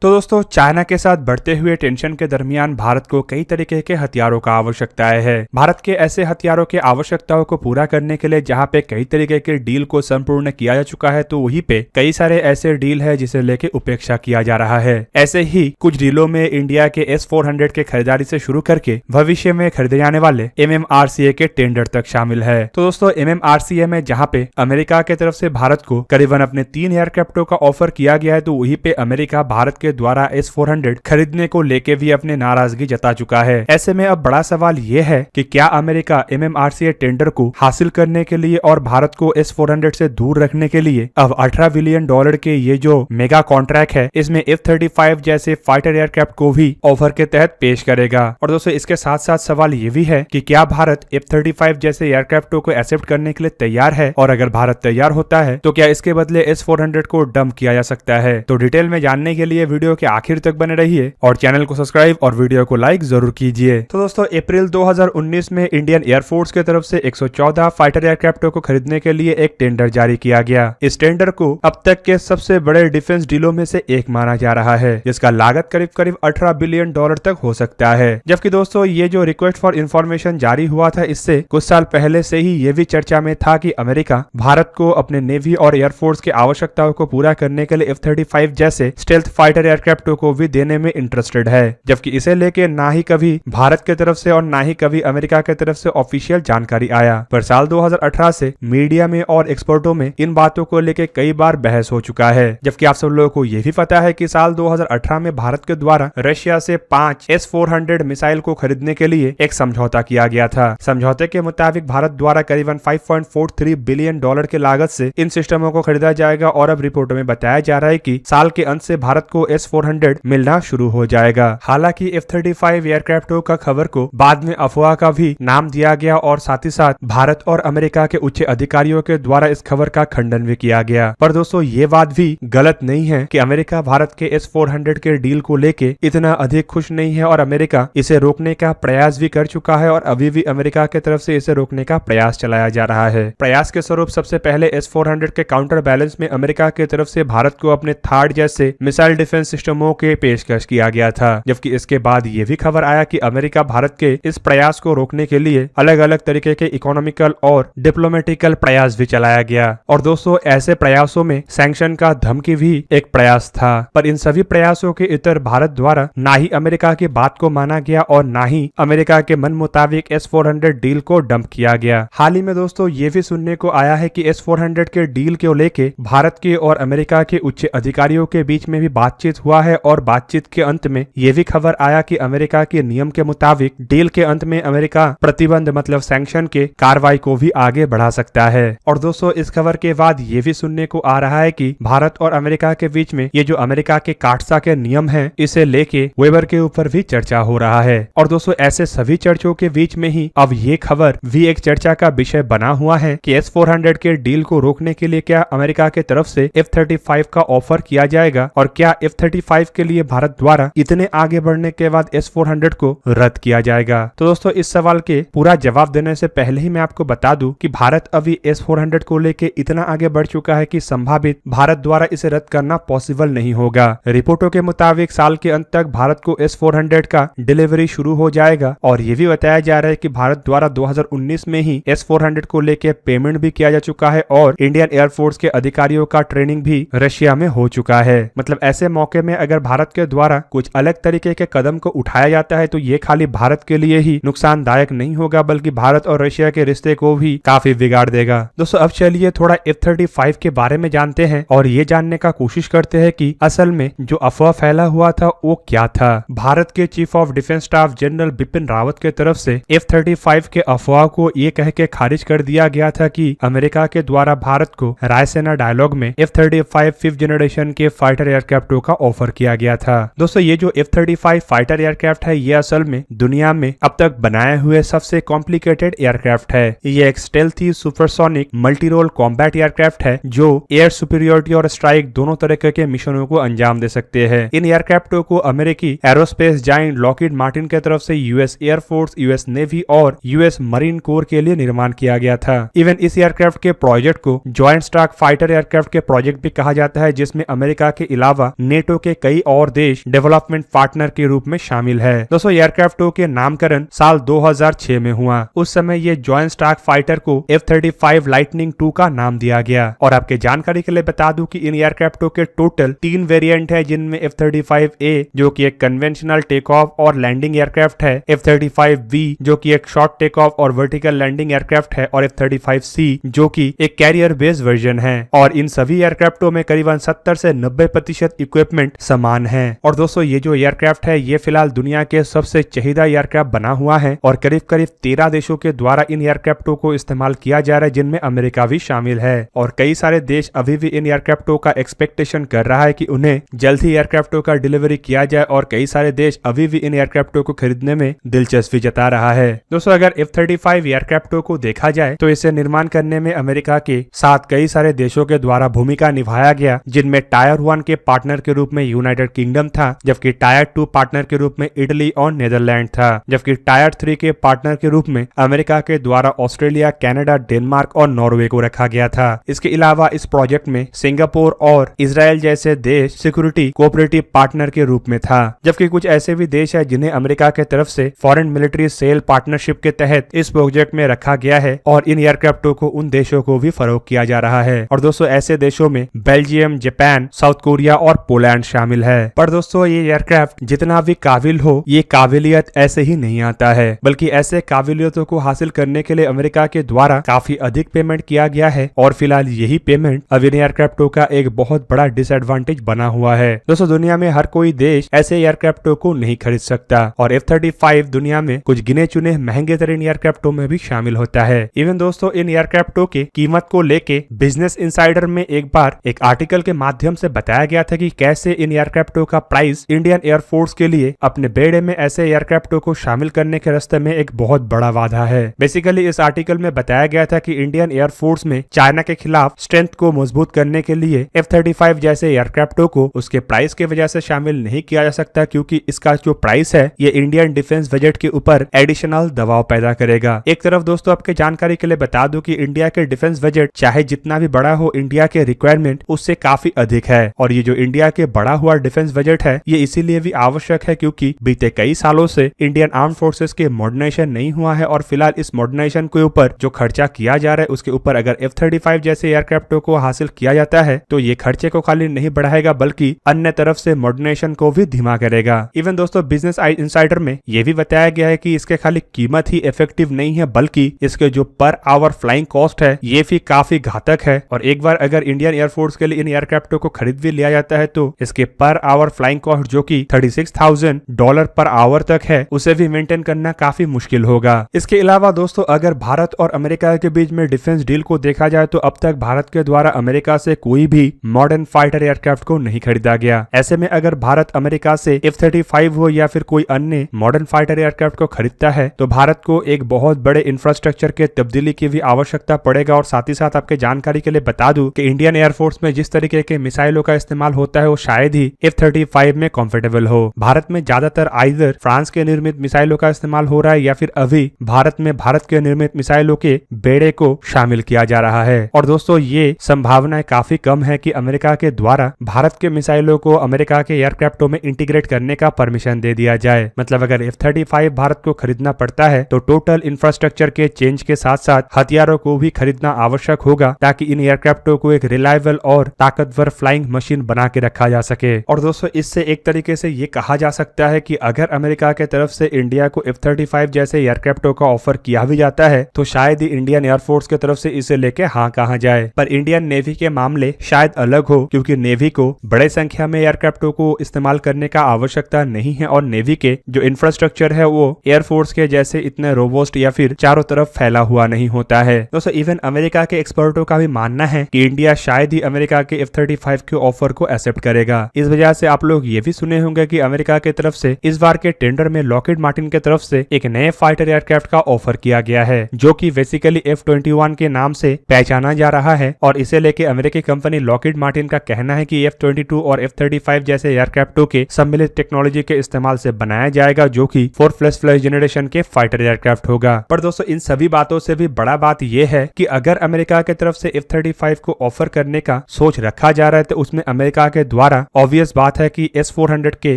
तो दोस्तों चाइना के साथ बढ़ते हुए टेंशन के दरमियान भारत को कई तरीके के हथियारों का आवश्यकता है। भारत के ऐसे हथियारों की आवश्यकताओं को पूरा करने के लिए जहां पे कई तरीके के डील को संपूर्ण किया जा चुका है, तो वहीं पे कई सारे ऐसे डील है जिसे लेके उपेक्षा किया जा रहा है। ऐसे ही कुछ डीलों में इंडिया के S-400 के खरीदारी से शुरू करके भविष्य में खरीदे जाने वाले MMRCA के टेंडर तक शामिल है। तो दोस्तों MMRCA में जहाँ पे अमेरिका के तरफ से भारत को करीबन अपने 3 एयरक्राफ्टों का ऑफर किया गया है, तो वहीं पे अमेरिका भारत के द्वारा S-400 खरीदने को लेके भी अपनी नाराजगी जता चुका है। ऐसे में अब बड़ा सवाल ये है कि क्या अमेरिका MMRCA टेंडर को हासिल करने के लिए और भारत को S-400 से दूर रखने के लिए अब $18 बिलियन के ये जो मेगा कॉन्ट्रैक्ट है, इसमें F-35 जैसे फाइटर एयरक्राफ्ट को भी ऑफर के तहत पेश करेगा। और दोस्तों इसके साथ साथ सवाल ये भी है कि क्या भारत F-35 जैसे एयरक्राफ्टों को एक्सेप्ट करने के लिए तैयार है, और अगर भारत तैयार होता है तो क्या इसके बदले S-400 को डंप किया जा सकता है। तो डिटेल में जानने के लिए वीडियो के आखिर तक बने रहिए और चैनल को सब्सक्राइब और वीडियो को लाइक जरूर कीजिए। तो दोस्तों अप्रैल 2019 में इंडियन एयरफोर्स की तरफ से 114 फाइटर एयरक्राफ्टों को खरीदने के लिए एक टेंडर जारी किया गया। इस टेंडर को अब तक के सबसे बड़े डिफेंस डीलों में से एक माना जा रहा है, जिसका लागत करीब करीब $18 बिलियन तक हो सकता है। जबकि दोस्तों ये जो रिक्वेस्ट फॉर इंफॉर्मेशन जारी हुआ था, इससे कुछ साल पहले से ही ये भी चर्चा में था कि अमेरिका भारत को अपने नेवी और एयरफोर्स की आवश्यकताओं को पूरा करने के लिए F-35 जैसे स्टेल्थ फाइटर एयरक्राफ्टों को भी देने में इंटरेस्टेड है। जबकि इसे लेके ना ही कभी भारत की तरफ से और ना ही कभी अमेरिका की तरफ से ऑफिशियल जानकारी आया, पर साल 2018 से मीडिया में और एक्सपर्टों में इन बातों को लेके कई बार बहस हो चुका है। जबकि आप सब लोगों को यह भी पता है कि साल 2018 में भारत के द्वारा रशिया से 5 S-400 मिसाइल को खरीदने के लिए एक समझौता किया गया था। समझौते के मुताबिक भारत द्वारा करीबन $5.43 बिलियन की लागत से इन सिस्टमों को खरीदा जाएगा, और अब रिपोर्टों में बताया जा रहा है कि साल के अंत से भारत को S-400 मिलना शुरू हो जाएगा। हालांकि F-35 एयरक्राफ्टों का खबर को बाद में अफवाह का भी नाम दिया गया, और साथ ही साथ भारत और अमेरिका के उच्च अधिकारियों के द्वारा इस खबर का खंडन भी किया गया। पर दोस्तों ये बात भी गलत नहीं है कि अमेरिका भारत के S-400 के डील को लेके इतना अधिक खुश नहीं है, और अमेरिका इसे रोकने का प्रयास भी कर चुका है, और अभी भी अमेरिका की तरफ से इसे रोकने का प्रयास चलाया जा रहा है। प्रयास के स्वरूप सबसे पहले S-400 के काउंटर बैलेंस में अमेरिका की तरफ से भारत को अपने थार्ड जैसे मिसाइल डिफेंस सिस्टमों के पेशकश किया गया था। जबकि इसके बाद ये भी खबर आया कि अमेरिका भारत के इस प्रयास को रोकने के लिए अलग अलग तरीके के इकोनॉमिकल और डिप्लोमेटिकल प्रयास भी चलाया गया। और दोस्तों ऐसे प्रयासों में सैंक्शन का धमकी भी एक प्रयास था, पर इन सभी प्रयासों के इतर भारत द्वारा ना ही अमेरिका की बात को माना गया और ना ही अमेरिका के मन मुताबिक S-400 डील को डंप किया गया। हाल ही में दोस्तों ये भी सुनने को आया है कि S-400 के डील को लेके भारत के और अमेरिका के उच्च अधिकारियों के बीच में भी बातचीत हुआ है, और बातचीत के अंत में ये भी खबर आया कि अमेरिका के नियम के मुताबिक डील के अंत में अमेरिका प्रतिबंध मतलब सैंक्शन के कार्रवाई को भी आगे बढ़ा सकता है। और दोस्तों इस खबर के बाद ये भी सुनने को आ रहा है कि भारत और अमेरिका के बीच में ये जो अमेरिका के काटसा के नियम है, इसे लेके वेबर के ऊपर भी चर्चा हो रहा है। और दोस्तों ऐसे सभी चर्चों के बीच में ही अब ये खबर भी एक चर्चा का विषय बना हुआ है कि S-400 के डील को रोकने के लिए क्या अमेरिका के तरफ से F-35 का ऑफर किया जाएगा, और क्या F-35 के लिए भारत द्वारा इतने आगे बढ़ने के बाद S-400 को रद्द किया जाएगा। तो दोस्तों इस सवाल के पूरा जवाब देने से पहले ही मैं आपको बता दूं कि भारत अभी S-400 को लेके इतना आगे बढ़ चुका है कि संभावित भारत द्वारा इसे रद्द करना पॉसिबल नहीं होगा। रिपोर्टों के मुताबिक साल के अंत तक भारत को S-400 का डिलीवरी शुरू हो जाएगा, और ये भी बताया जा रहा है कि भारत द्वारा 2019 में ही S-400 को लेके पेमेंट भी किया जा चुका है, और इंडियन एयरफोर्स के अधिकारियों का ट्रेनिंग भी रशिया में हो चुका है। मतलब ऐसे मौके में अगर भारत के द्वारा कुछ अलग तरीके के कदम को उठाया जाता है, तो ये खाली भारत के लिए ही नुकसानदायक नहीं होगा, बल्कि भारत और रशिया के रिश्ते को भी काफी बिगाड़ देगा। दोस्तों अब चलिए थोड़ा F-35 के बारे में जानते हैं, और ये जानने का कोशिश करते हैं कि असल में जो अफवाह फैला हुआ था वो क्या था। भारत के chief of defence staff general Bipin Rawat के तरफ से F-35 के अफवाह को ये कह के खारिज कर दिया गया था कि अमेरिका के द्वारा भारत को रायसेना डायलॉग में F-35 5th जनरेशन के फाइटर एयरक्राफ्टों का ऑफर किया गया था। दोस्तों ये जो F-35 फाइटर एयरक्राफ्ट है, ये असल में दुनिया में अब तक बनाए हुए सबसे कॉम्प्लिकेटेड एयरक्राफ्ट है। ये एक stealthy supersonic multi role combat aircraft है जो एयर सुपीरियोरिटी और स्ट्राइक दोनों तरह के मिशनों को अंजाम दे सकते हैं। इन एयरक्राफ्टों को अमेरिकी एरोस्पेस जायंट लॉकहीड मार्टिन के तरफ से यूएस एयरफोर्स, यूएस नेवी और यूएस मरीन कोर के लिए निर्माण किया गया था। इवन इस एयरक्राफ्ट के प्रोजेक्ट को जॉइंट स्टार्क फाइटर एयरक्राफ्ट के प्रोजेक्ट भी कहा जाता है, जिसमें अमेरिका के अलावा नेटो नेटो के कई और देश डेवलपमेंट पार्टनर के रूप में शामिल है। दोस्तों एयरक्राफ्टों के नामकरण साल 2006 में हुआ। उस समय ये जॉइंट स्टार्क फाइटर को F-35 लाइटनिंग 2 का नाम दिया गया। और आपके जानकारी के लिए बता दूं कि इन एयरक्राफ्टों के टोटल 3 वेरिएंट है, जिनमें F-35A जो कि एक कन्वेंशनल टेक ऑफ और लैंडिंग एयरक्राफ्ट है, F-35B जो कि एक शॉर्ट टेक ऑफ और वर्टिकल लैंडिंग एयरक्राफ्ट है, और F-35C जो कि एक कैरियर बेस्ड वर्जन है। और इन सभी एयरक्राफ्टों में करीबन 70 से 90% इक्विपमेंट समान है। और दोस्तों ये जो एयरक्राफ्ट है ये फिलहाल दुनिया के सबसे चहीदा एयरक्राफ्ट बना हुआ है और करीब करीब 13 देशों के द्वारा इन एयरक्राफ्टों को इस्तेमाल किया जा रहा है, जिनमें अमेरिका भी शामिल है। और कई सारे देश अभी भी इन एयरक्राफ्टों का एक्सपेक्टेशन कर रहा है कि उन्हें जल्द ही एयरक्राफ्टों का डिलीवरी किया जाए, और कई सारे देश अभी भी इन एयरक्राफ्टों को खरीदने में दिलचस्पी जता रहा है। दोस्तों अगर F-35 एयरक्राफ्टों को देखा जाए तो इसे निर्माण करने में अमेरिका के साथ कई सारे देशों के द्वारा भूमिका निभाया गया, जिनमें टायर 1 के पार्टनर के रूप में यूनाइटेड किंगडम था, जबकि टायर 2 पार्टनर के रूप में इटली और नेदरलैंड था, जबकि टायर 3 के पार्टनर के रूप में अमेरिका के द्वारा ऑस्ट्रेलिया, कनाडा, डेनमार्क और नॉर्वे को रखा गया था। इसके अलावा इस प्रोजेक्ट में सिंगापुर और इजराइल जैसे देश सिक्योरिटी कोऑपरेटिव पार्टनर के रूप में था, जबकि कुछ ऐसे भी देश है जिन्हें अमेरिका के तरफ से फॉरेन मिलिट्री सेल पार्टनरशिप के तहत इस प्रोजेक्ट में रखा गया है, और इन एयरक्राफ्टों को उन देशों को भी फरोख्त किया जा रहा है। और दोस्तों ऐसे देशों में बेल्जियम, जापान, साउथ कोरिया और पोलैंड शामिल है। पर दोस्तों ये एयरक्राफ्ट जितना भी काबिल हो, ये काबिलियत ऐसे ही नहीं आता है, बल्कि ऐसे काबिलियतों को हासिल करने के लिए अमेरिका के द्वारा काफी अधिक पेमेंट किया गया है, और फिलहाल यही पेमेंट अब इन एयरक्राफ्टों का एक बहुत बड़ा डिसएडवांटेज बना हुआ है। दोस्तों दुनिया में हर कोई देश ऐसे एयरक्राफ्टों को नहीं खरीद सकता, और F-35 दुनिया में कुछ गिने चुने महंगे तरीन एयरक्राफ्टों में भी शामिल होता है। इवन दोस्तों इन एयरक्राफ्टों की कीमत को लेके बिजनेस इनसाइडर में एक बार एक आर्टिकल के माध्यम से बताया गया था कि कैसे इन एयरक्राफ्टों का प्राइस इंडियन एयरफोर्स के लिए अपने बेड़े में ऐसे एयरक्राफ्टों को शामिल करने के रास्ते में एक बहुत बड़ा बाधा है। बेसिकली इस आर्टिकल में बताया गया था कि इंडियन एयरफोर्स में चाइना के खिलाफ स्ट्रेंथ को मजबूत करने के लिए F-35 जैसे एयरक्राफ्टों को उसके प्राइस की वजह से शामिल नहीं किया जा सकता, क्योंकि इसका जो प्राइस है ये इंडियन डिफेंस बजट के ऊपर एडिशनल दबाव पैदा करेगा। एक तरफ दोस्तों आपके जानकारी के लिए बता दूं कि इंडिया के डिफेंस बजट चाहे जितना भी बड़ा हो, इंडिया के रिक्वायरमेंट उससे काफी अधिक है। और ये जो इंडिया के बड़ा हुआ डिफेंस बजट है ये इसीलिए भी आवश्यक है क्योंकि बीते कई सालों से इंडियन आर्म फोर्सेस के मॉडर्नाइजेशन नहीं हुआ है, और फिलहाल इस मॉडर्नाइजेशन के ऊपर जो खर्चा किया जा रहा है उसके ऊपर अगर F-35 जैसे एयरक्राफ्टों को हासिल किया जाता है तो ये खर्चे को खाली नहीं बढ़ाएगा बल्कि अन्य तरफ से मॉडर्नाइजेशन को भी धीमा करेगा। इवन दोस्तों बिजनेस इनसाइडर में ये भी बताया गया है कि इसके खाली कीमत ही इफेक्टिव नहीं है, बल्कि इसके जो पर आवर फ्लाइंग कॉस्ट है ये भी काफी घातक है। और एक बार अगर इंडियन एयरफोर्स के लिए इन एयरक्राफ्टों को खरीद भी लिया जाता है तो इसके पर आवर फ्लाइंग कॉस्ट जो कि $36,000 पर आवर तक है उसे भी मेंटेन करना काफी मुश्किल होगा। इसके अलावा दोस्तों अगर भारत और अमेरिका के बीच में डिफेंस डील को देखा जाए तो अब तक भारत के द्वारा अमेरिका से कोई भी मॉडर्न फाइटर एयरक्राफ्ट को नहीं खरीदा गया। ऐसे में अगर भारत अमेरिका से F-35 हो या फिर कोई अन्य मॉडर्न फाइटर एयरक्राफ्ट को खरीदता है तो भारत को एक बहुत बड़े इंफ्रास्ट्रक्चर के तब्दीली की भी आवश्यकता पड़ेगा। और साथ ही साथ आपके जानकारी के लिए बता दूं कि इंडियन एयरफोर्स में जिस तरीके के मिसाइलों का इस्तेमाल होता है वो शायद ही F-35 में कंफर्टेबल हो। भारत में ज्यादातर आइदर फ्रांस के निर्मित मिसाइलों का इस्तेमाल हो रहा है या फिर अभी भारत में भारत के निर्मित मिसाइलों के बेड़े को शामिल किया जा रहा है। और दोस्तों ये संभावनाएं काफी कम है कि अमेरिका के द्वारा भारत के मिसाइलों को अमेरिका के एयरक्राफ्टों में इंटीग्रेट करने का परमिशन दे दिया जाए। मतलब अगर F-35 भारत को खरीदना पड़ता है तो टोटल इंफ्रास्ट्रक्चर के चेंज के साथ साथ हथियारों को भी खरीदना आवश्यक होगा ताकि इन एयरक्राफ्टों को एक रिलायबल और ताकतवर फ्लाइंग मशीन बना के रखा जा सके। और दोस्तों इससे एक तरीके से ये कहा जा सकता है कि अगर अमेरिका के तरफ से इंडिया को F-35 जैसे एयरक्राफ्टों का ऑफर किया भी जाता है तो शायद ही इंडियन एयरफोर्स की तरफ से इसे लेके हाँ कहा जाए। पर इंडियन नेवी के मामले शायद अलग हो क्योंकि नेवी को बड़े संख्या में एयरक्राफ्टों को इस्तेमाल करने का आवश्यकता नहीं है और नेवी के जो इंफ्रास्ट्रक्चर है वो एयरफोर्स के जैसे इतने रोबोस्ट या फिर चारों तरफ फैला हुआ नहीं होता है। दोस्तों इवन अमेरिका के एक्सपर्टों का भी मानना है कि इंडिया शायद ही अमेरिका के F-35 के ऑफर को एक्सेप्ट करेगा। इस वजह से आप लोग ये भी सुने होंगे कि अमेरिका की तरफ से इस बार के टेंडर में लॉकहीड मार्टिन की तरफ से एक नए फाइटर एयरक्राफ्ट का ऑफर किया गया है जो कि बेसिकली F-21 के नाम से पहचाना जा रहा है। और इसे लेके अमेरिकी कंपनी लॉकहीड मार्टिन का कहना है कि F-22 और F-35 जैसे एयरक्राफ्टों के सम्मिलित टेक्नोलॉजी के इस्तेमाल से बनाया जाएगा जो कि 4++ जनरेशन के फाइटर एयरक्राफ्ट होगा। पर दोस्तों इन सभी बातों से भी बड़ा बात यह है कि अगर अमेरिका की तरफ से F-35 को ऑफर करने का सोच रखा जा रहा है तो उसमें अमेरिका के द्वारा ऑब्वियस बात है कि S-400 के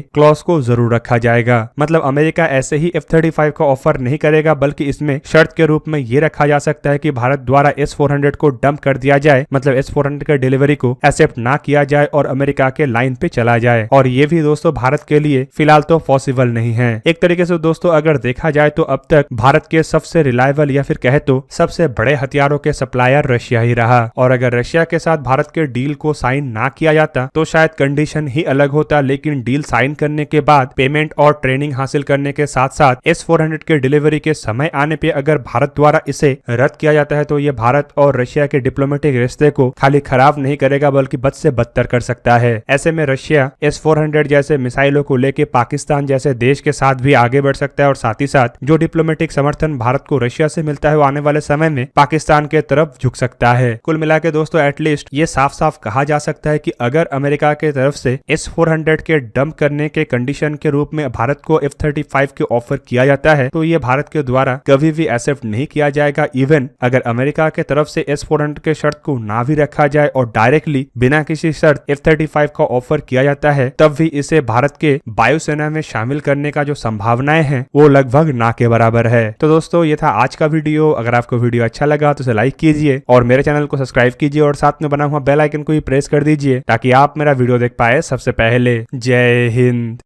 क्लॉज को जरूर रखा जाएगा। मतलब अमेरिका ऐसे ही F-35 का ऑफर नहीं करेगा, बल्कि इसमें शर्त के रूप में ये रखा जा सकता है कि भारत द्वारा S-400 को डंप कर दिया जाए, मतलब S-400 के डिलीवरी को एक्सेप्ट ना किया जाए और अमेरिका के लाइन पे चला जाए। और ये भी दोस्तों भारत के लिए फिलहाल तो पॉसिबल नहीं है। एक तरीके से दोस्तों अगर देखा जाए तो अब तक भारत के सबसे रिलायबल या फिर कहे तो सबसे बड़े हथियारों के सप्लायर रशिया ही रहा। और अगर रशिया के साथ भारत के डील को साइन ना किया जाता तो शायद कंडीशन ही अलग होता, लेकिन डील साइन करने के बाद पेमेंट और ट्रेनिंग हासिल करने के साथ साथ S-400 के डिलीवरी के समय आने पे अगर भारत द्वारा इसे रद्द किया जाता है तो ये भारत और रशिया के डिप्लोमेटिक रिश्ते को खाली खराब नहीं करेगा बल्कि बद से बदतर कर सकता है। ऐसे में रशिया S-400 जैसे मिसाइलों को लेके पाकिस्तान जैसे देश के साथ भी आगे बढ़ सकता है और साथ ही साथ जो डिप्लोमेटिक समर्थन भारत को रशिया से मिलता है वो आने वाले समय में पाकिस्तान के तरफ झुक सकता है। कुल मिला के दोस्तों एटलीस्ट ये साफ साफ कहा जा सकता है कि अगर अमेरिका के तरफ से S-400 के डंप करने के कंडीशन के रूप में भारत को F-35 के ऑफर किया जाता है तो ये भारत के द्वारा कभी भी एक्सेप्ट नहीं किया जाएगा। इवन अगर अमेरिका के तरफ से S-400 के शर्त को ना भी रखा जाए और डायरेक्टली बिना किसी शर्त F-35 का ऑफर किया जाता है तब भी इसे भारत के वायुसेना में शामिल करने का जो संभावनाएं हैं वो लगभग ना के बराबर है। तो दोस्तों ये था आज का वीडियो। अगर आपको वीडियो अच्छा लगा तो इसे लाइक कीजिए और मेरे चैनल को सब्सक्राइब कीजिए और साथ में बना हुआ बेल आइकन को भी प्रेस कर दीजिए ताकि आप मेरा वीडियो देख पाए सबसे पहले। जय हिंद।